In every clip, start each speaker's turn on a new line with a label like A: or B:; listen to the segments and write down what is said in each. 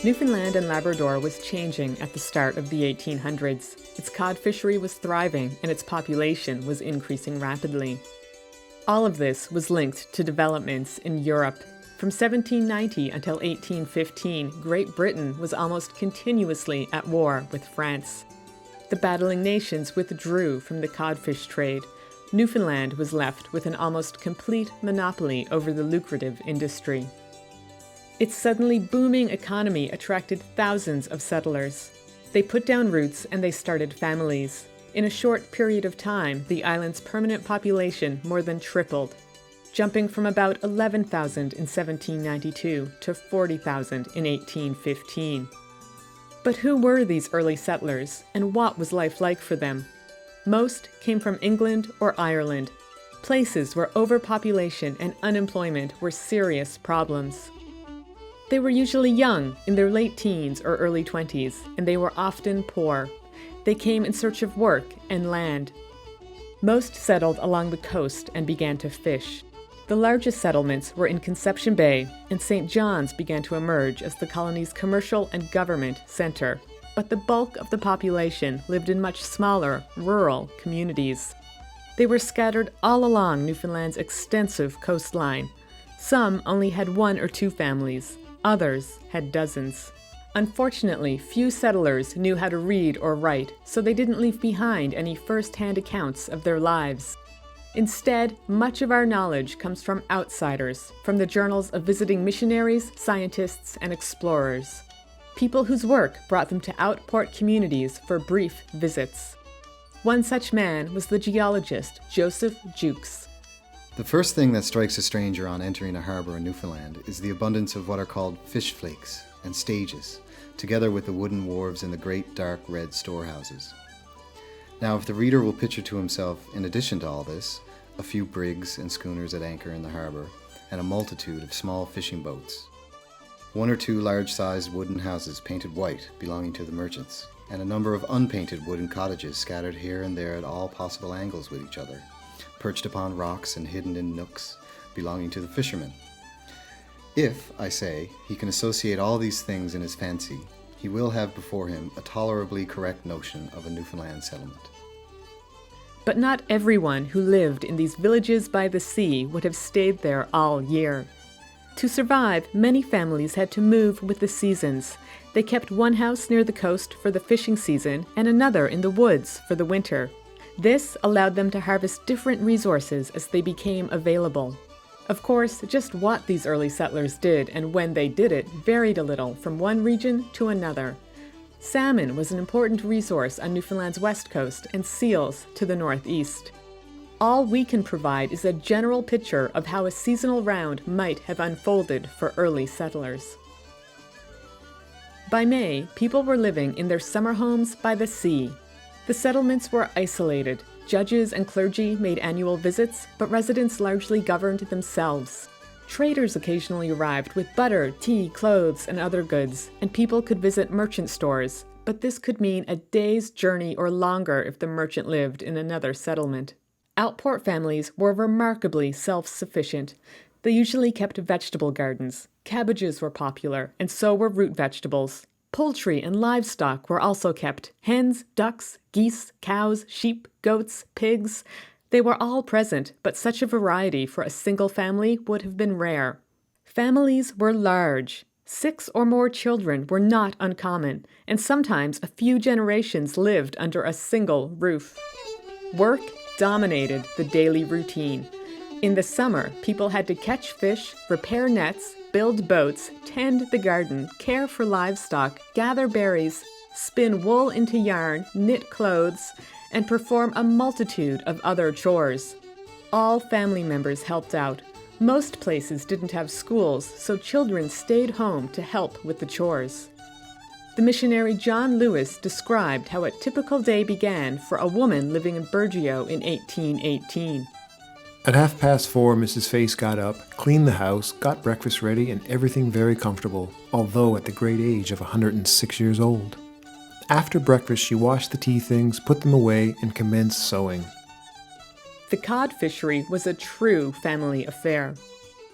A: Newfoundland and Labrador was changing at the start of the 1800s. Its cod fishery was thriving and its population was increasing rapidly. All of this was linked to developments in Europe. From 1790 until 1815, Great Britain was almost continuously at war with France. The battling nations withdrew from the codfish trade. Newfoundland was left with an almost complete monopoly over the lucrative industry. Its suddenly booming economy attracted thousands of settlers. They put down roots and they started families. In a short period of time, the island's permanent population more than tripled, jumping from about 11,000 in 1792 to 40,000 in 1815. But who were these early settlers, and what was life like for them? Most came from England or Ireland, places where overpopulation and unemployment were serious problems. They were usually young, in their late teens or early 20s, and they were often poor. They came in search of work and land. Most settled along the coast and began to fish. The largest settlements were in Conception Bay, and St. John's began to emerge as the colony's commercial and government center. But the bulk of the population lived in much smaller, rural communities. They were scattered all along Newfoundland's extensive coastline. Some only had 1 or 2 families. Others had dozens. Unfortunately, few settlers knew how to read or write, so they didn't leave behind any first-hand accounts of their lives. Instead, much of our knowledge comes from outsiders, from the journals of visiting missionaries, scientists, and explorers. People whose work brought them to outport communities for brief visits. One such man was the geologist Joseph Jukes.
B: The first thing that strikes a stranger on entering a harbour in Newfoundland is the abundance of what are called fish flakes and stages, together with the wooden wharves and the great dark red storehouses. Now, if the reader will picture to himself, in addition to all this, a few brigs and schooners at anchor in the harbour, and a multitude of small fishing boats, 1 or 2 large-sized wooden houses painted white belonging to the merchants, and a number of unpainted wooden cottages scattered here and there at all possible angles with each other, perched upon rocks and hidden in nooks belonging to the fishermen. If, I say, he can associate all these things in his fancy, he will have before him a tolerably correct notion of a Newfoundland settlement.
A: But not everyone who lived in these villages by the sea would have stayed there all year. To survive, many families had to move with the seasons. They kept one house near the coast for the fishing season and another in the woods for the winter. This allowed them to harvest different resources as they became available. Of course, just what these early settlers did and when they did it varied a little from one region to another. Salmon was an important resource on Newfoundland's west coast and seals to the northeast. All we can provide is a general picture of how a seasonal round might have unfolded for early settlers. By May, people were living in their summer homes by the sea. The settlements were isolated. Judges and clergy made annual visits, but residents largely governed themselves. Traders occasionally arrived with butter, tea, clothes, and other goods, and people could visit merchant stores, but this could mean a day's journey or longer if the merchant lived in another settlement. Outport families were remarkably self-sufficient. They usually kept vegetable gardens. Cabbages were popular, and so were root vegetables. Poultry and livestock were also kept. Hens, ducks, geese, cows, sheep, goats, pigs. They were all present, but such a variety for a single family would have been rare. Families were large. 6 or more children were not uncommon, and sometimes a few generations lived under a single roof. Work dominated the daily routine. In the summer, people had to catch fish, repair nets, build boats, tend the garden, care for livestock, gather berries, spin wool into yarn, knit clothes, and perform a multitude of other chores. All family members helped out. Most places didn't have schools, so children stayed home to help with the chores. The missionary John Lewis described how a typical day began for a woman living in Burgeo in 1818.
C: At 4:30, Mrs. Face got up, cleaned the house, got breakfast ready, and everything very comfortable, although at the great age of 106 years old. After breakfast, she washed the tea things, put them away, and commenced sewing.
A: The cod fishery was a true family affair.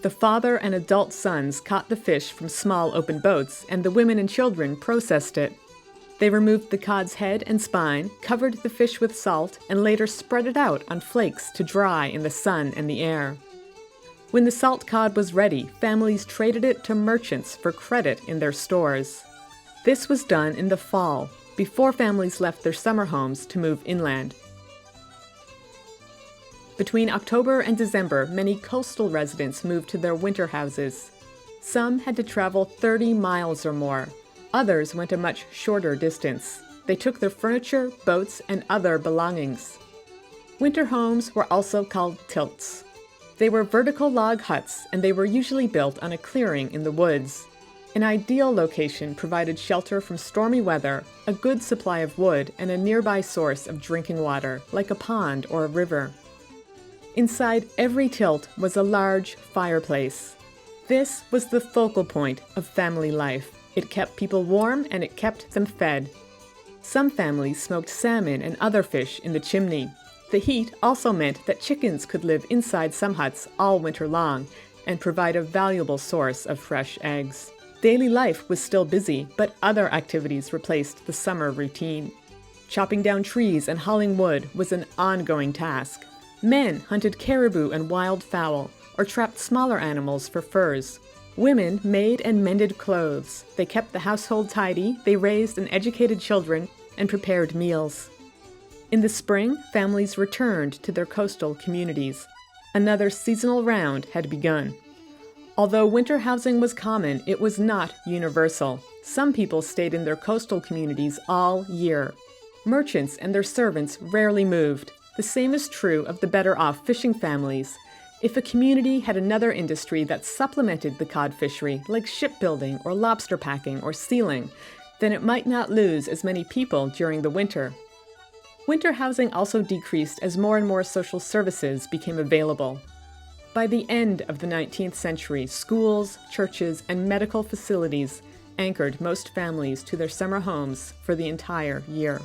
A: The father and adult sons caught the fish from small open boats, and the women and children processed it. They removed the cod's head and spine, covered the fish with salt, and later spread it out on flakes to dry in the sun and the air. When the salt cod was ready, families traded it to merchants for credit in their stores. This was done in the fall, before families left their summer homes to move inland. Between October and December, many coastal residents moved to their winter houses. Some had to travel 30 miles or more. Others went a much shorter distance. They took their furniture, boats, and other belongings. Winter homes were also called tilts. They were vertical log huts, and they were usually built on a clearing in the woods. An ideal location provided shelter from stormy weather, a good supply of wood, and a nearby source of drinking water, like a pond or a river. Inside every tilt was a large fireplace. This was the focal point of family life. It kept people warm and it kept them fed. Some families smoked salmon and other fish in the chimney. The heat also meant that chickens could live inside some huts all winter long and provide a valuable source of fresh eggs. Daily life was still busy, but other activities replaced the summer routine. Chopping down trees and hauling wood was an ongoing task. Men hunted caribou and wild fowl, or trapped smaller animals for furs. Women made and mended clothes. They kept the household tidy, they raised and educated children, and prepared meals. In the spring, families returned to their coastal communities. Another seasonal round had begun. Although winter housing was common, it was not universal. Some people stayed in their coastal communities all year. Merchants and their servants rarely moved. The same is true of the better-off fishing families. If a community had another industry that supplemented the cod fishery, like shipbuilding or lobster packing or sealing, then it might not lose as many people during the winter. Winter housing also decreased as more and more social services became available. By the end of the 19th century, schools, churches, and medical facilities anchored most families to their summer homes for the entire year.